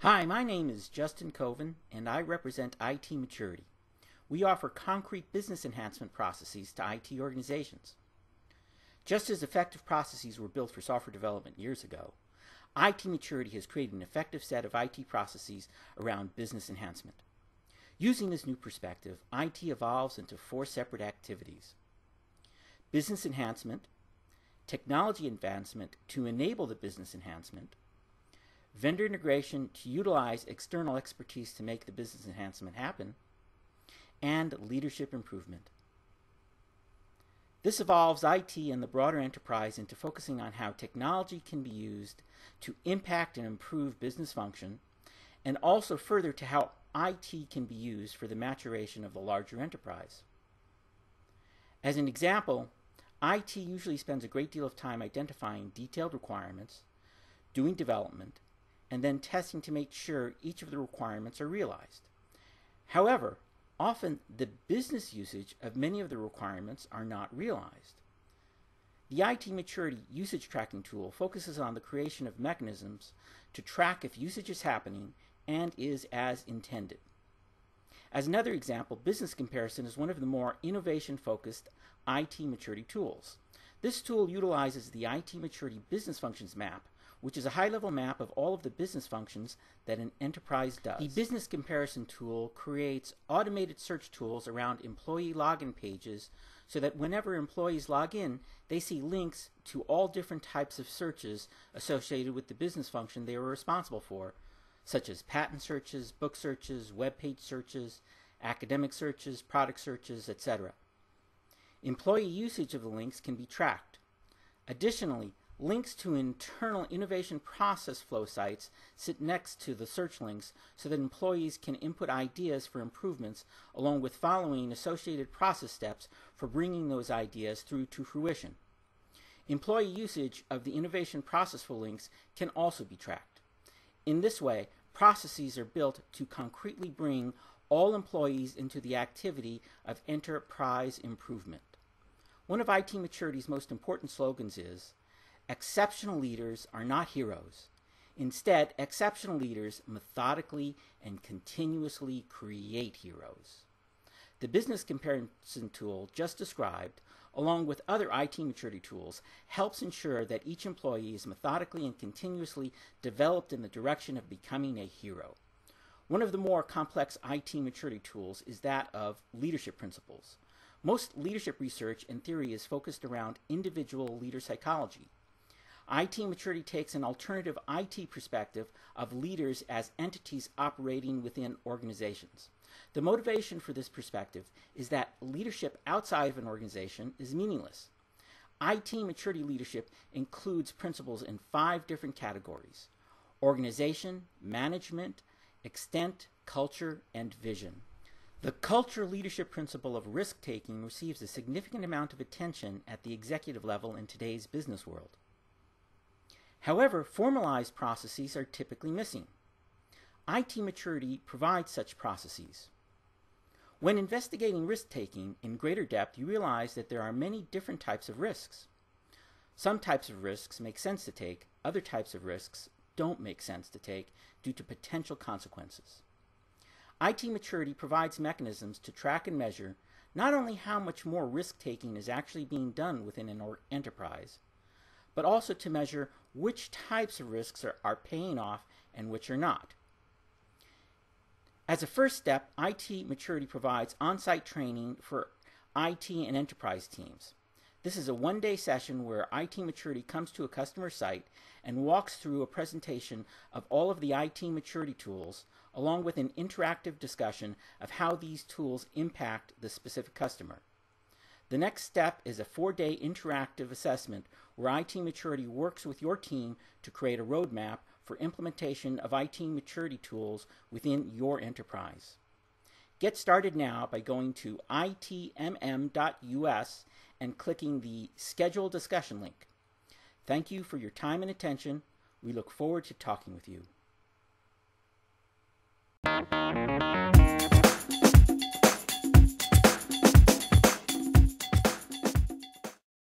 Hi, my name is Justin Coven, and I represent IT Maturity. We offer concrete business enhancement processes to IT organizations. Just as effective processes were built for software development years ago, IT Maturity has created an effective set of IT processes around business enhancement. Using this new perspective, IT evolves into four separate activities: business enhancement, technology advancement to enable the business enhancement, vendor integration to utilize external expertise to make the business enhancement happen, and leadership improvement. This evolves IT and the broader enterprise into focusing on how technology can be used to impact and improve business function, and also further to how IT can be used for the maturation of the larger enterprise. As an example, IT usually spends a great deal of time identifying detailed requirements, doing development, and then testing to make sure each of the requirements are realized. However, often the business usage of many of the requirements are not realized. The IT Maturity usage tracking tool focuses on the creation of mechanisms to track if usage is happening and is as intended. As another example, business comparison is one of the more innovation-focused IT Maturity tools. This tool utilizes the IT Maturity Business Functions Map, which is a high-level map of all of the business functions that an enterprise does. The business comparison tool creates automated search tools around employee login pages so that whenever employees log in, they see links to all different types of searches associated with the business function they were responsible for, such as patent searches, book searches, web page searches, academic searches, product searches, etc. Employee usage of the links can be tracked. Additionally, links to internal innovation process flow sites sit next to the search links so that employees can input ideas for improvements along with following associated process steps for bringing those ideas through to fruition. Employee usage of the innovation process flow links can also be tracked. In this way, processes are built to concretely bring all employees into the activity of enterprise improvement. One of IT Maturity's most important slogans is, "Exceptional leaders are not heroes. Instead, exceptional leaders methodically and continuously create heroes." The business comparison tool just described, along with other IT Maturity tools, helps ensure that each employee is methodically and continuously developed in the direction of becoming a hero. One of the more complex IT Maturity tools is that of leadership principles. Most leadership research and theory is focused around individual leader psychology. IT Maturity takes an alternative IT perspective of leaders as entities operating within organizations. The motivation for this perspective is that leadership outside of an organization is meaningless. IT Maturity leadership includes principles in 5 different categories: organization, management, extent, culture, and vision. The culture leadership principle of risk-taking receives a significant amount of attention at the executive level in today's business world. However, formalized processes are typically missing. IT Maturity provides such processes. When investigating risk-taking in greater depth, you realize that there are many different types of risks. Some types of risks make sense to take, other types of risks don't make sense to take due to potential consequences. IT Maturity provides mechanisms to track and measure not only how much more risk-taking is actually being done within an enterprise, but also to measure which types of risks are paying off and which are not. As a first step, IT Maturity provides on-site training for IT and enterprise teams. This is a one-day session where IT Maturity comes to a customer site and walks through a presentation of all of the IT Maturity tools, along with an interactive discussion of how these tools impact the specific customer. The next step is a 4-day interactive assessment where IT Maturity works with your team to create a roadmap for implementation of IT Maturity tools within your enterprise. Get started now by going to itmm.us and clicking the Schedule Discussion link. Thank you for your time and attention. We look forward to talking with you.